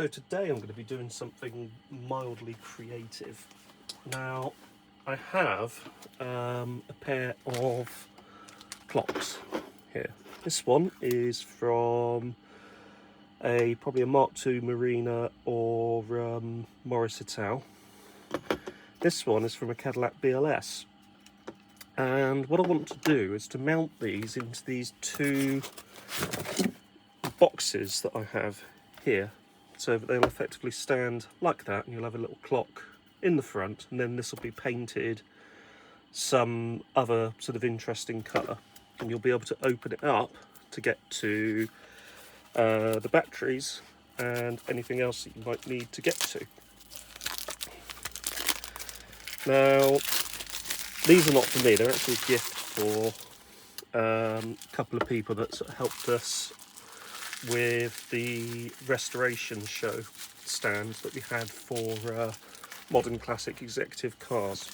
So today I'm going to be doing something mildly creative. Now I have a pair of clocks here. This one is from probably a Mark II Marina or Morris Ital. This one is from a Cadillac BLS. And what I want to do is to mount these into these two boxes that I have here, so that they'll effectively stand like that, and you'll have a little clock in the front, and then this will be painted some other sort of interesting colour, and you'll be able to open it up to get to the batteries and anything else that you might need to get to. Now, these are not for me, they're actually a gift for a couple of people that sort of helped us with the restoration show stand that we had for modern classic executive cars.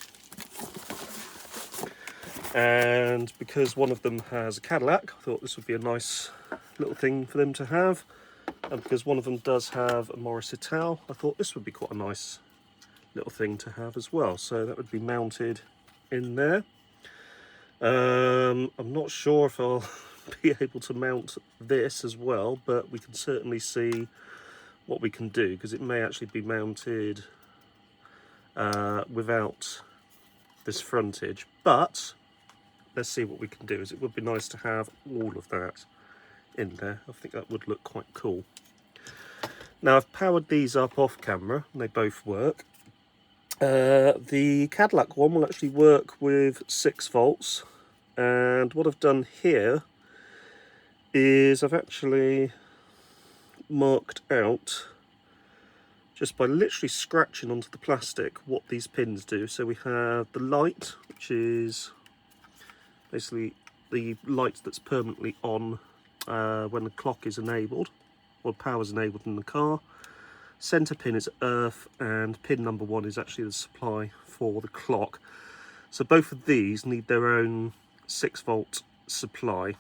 And because one of them has a Cadillac, I thought this would be a nice little thing for them to have. And because one of them does have a Morris Ital, I thought this would be quite a nice little thing to have as well. So that would be mounted in there. I'm not sure if I'll be able to mount this as well, but we can certainly see what we can do, because it may actually be mounted without this frontage. But let's see what we can do, as it would be nice to have all of that in there. I think that would look quite cool. Now, I've powered these up off camera and they both work. The Cadillac one will actually work with 6 volts, and what I've done here is I've actually marked out, just by literally scratching onto the plastic, what these pins do. So we have the light, which is basically the light that's permanently on when the clock is enabled, or power is enabled in the car. Centre pin is earth, and pin number 1 is actually the supply for the clock. So both of these need their own 6 volt supply.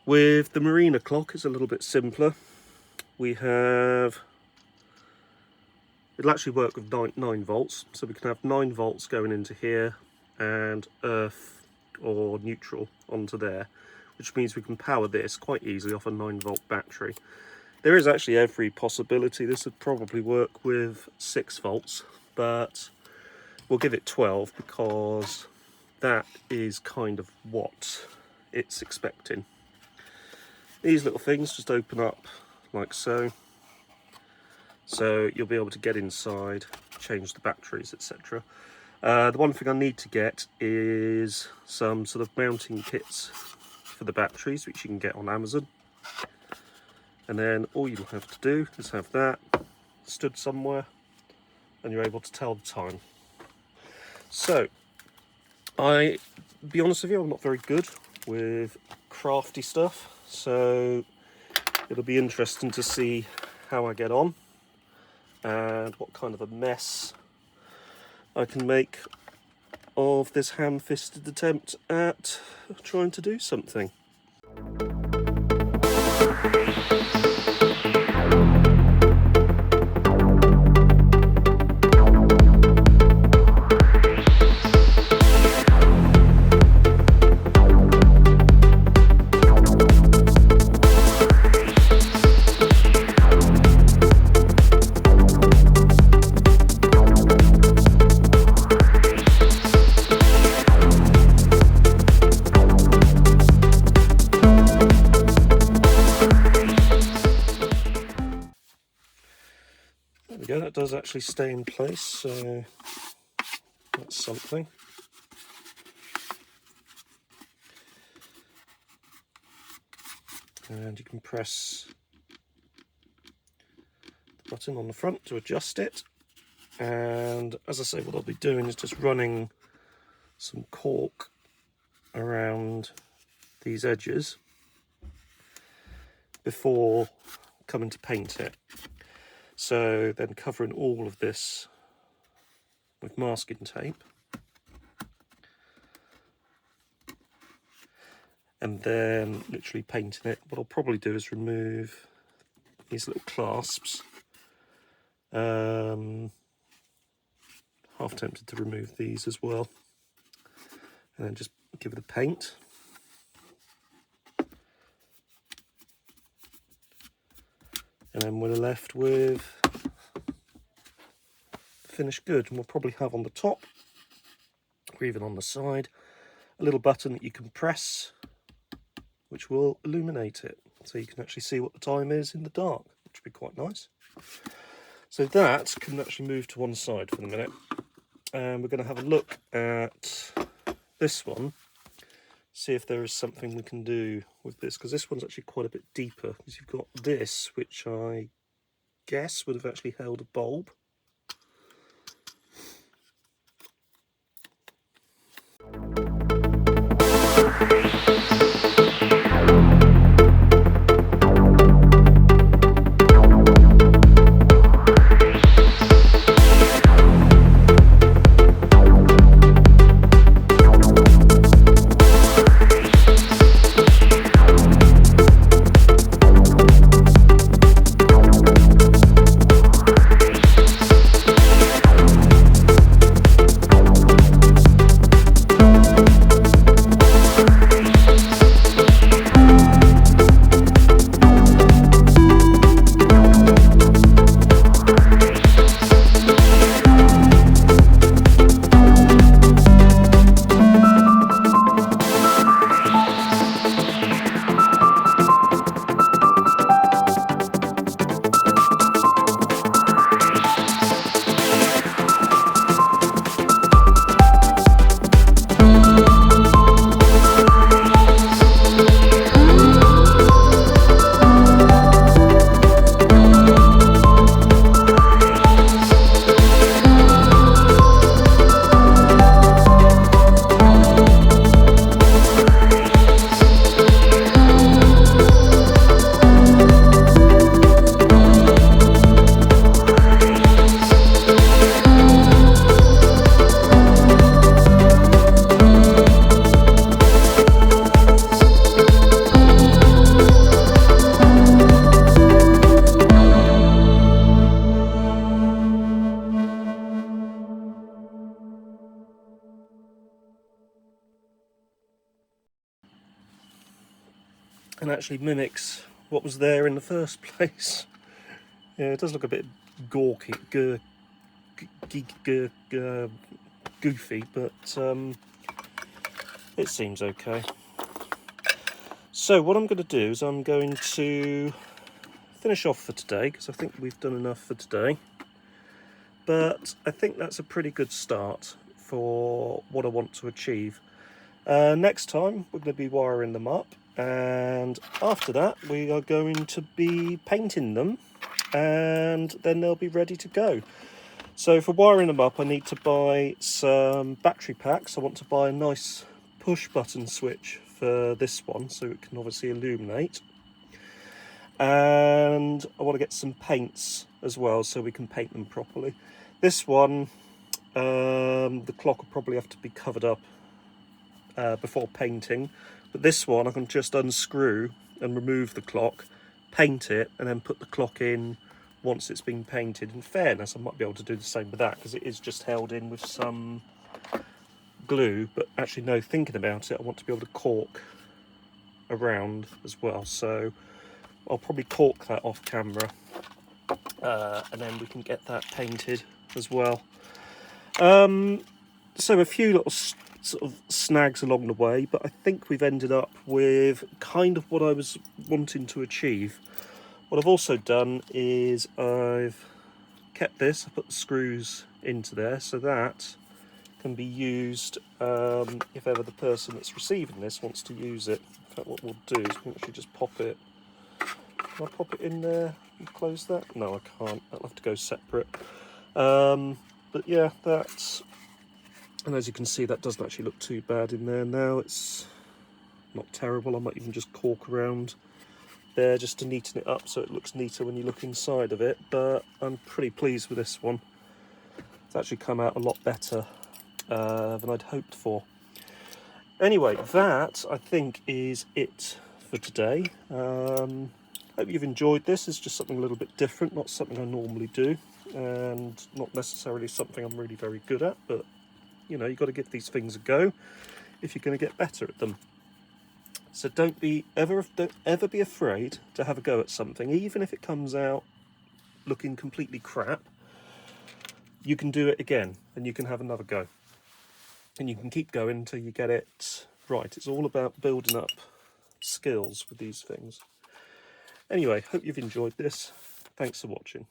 With the Marina clock, it's a little bit simpler. It'll actually work with 9 volts, so we can have 9 volts going into here and earth or neutral onto there, which means we can power this quite easily off a 9 volt battery. There is actually every possibility this would probably work with 6 volts, but we'll give it 12 because that is kind of what it's expecting. These little things just open up like so, so you'll be able to get inside, change the batteries, etc. The one thing I need to get is some sort of mounting kits for the batteries, which you can get on Amazon. And then all you'll have to do is have that stood somewhere, and you're able to tell the time. So, be honest with you, I'm not very good with crafty stuff, so it'll be interesting to see how I get on and what kind of a mess I can make of this ham-fisted attempt at trying to do something. There we go, that does actually stay in place, so that's something. And you can press the button on the front to adjust it. And as I say, what I'll be doing is just running some cork around these edges before coming to paint it. So then covering all of this with masking tape. and then literally painting it. What I'll probably do is remove these little clasps. Half tempted to remove these as well, and then just give it a paint. And then we're left with finished good, and we'll probably have on the top, or even on the side, a little button that you can press, which will illuminate it, so you can actually see what the time is in the dark, which would be quite nice. So that can actually move to one side for the minute, and we're going to have a look at this one, see if there is something we can do with this, because this one's actually quite a bit deeper, because you've got this, which I guess would have actually held a bulb. And actually mimics what was there in the first place. Yeah, it does look a bit gawky, goofy, but it seems okay. So what I'm going to do is I'm going to finish off for today, because I think we've done enough for today. But I think that's a pretty good start for what I want to achieve. Next time we're going to be wiring them up, and after that we are going to be painting them, and then they'll be ready to go. So for wiring them up I need to buy some battery packs. I want to buy a nice push button switch for this one so it can obviously illuminate, and I want to get some paints as well so we can paint them properly. This one, the clock will probably have to be covered up before painting, but this one I can just unscrew and remove the clock, paint it, and then put the clock in once it's been painted. In fairness, I might be able to do the same with that, because it is just held in with some glue. But actually no, thinking about it, I want to be able to cork around as well, so I'll probably cork that off camera, and then we can get that painted as well. So a few little sort of snags along the way, but I think we've ended up with kind of what I was wanting to achieve. What I've also done is I've kept this, I put the screws into there, so that can be used if ever the person that's receiving this wants to use it. In fact, what we'll do is we'll actually just pop it. Can I pop it in there and close that? No, I can't. That'll have to go separate. But yeah, that's... And as you can see, that doesn't actually look too bad in there now. It's not terrible. I might even just cork around there just to neaten it up so it looks neater when you look inside of it. But I'm pretty pleased with this one. It's actually come out a lot better than I'd hoped for. Anyway, that I think is it for today. Hope you've enjoyed this. It's just something a little bit different, not something I normally do, and not necessarily something I'm really very good at, but you know, you've got to give these things a go if you're going to get better at them. So don't ever be afraid to have a go at something, even if it comes out looking completely crap. You can do it again, and you can have another go, and you can keep going until you get it right. It's all about building up skills with these things. Anyway, hope you've enjoyed this. Thanks for watching.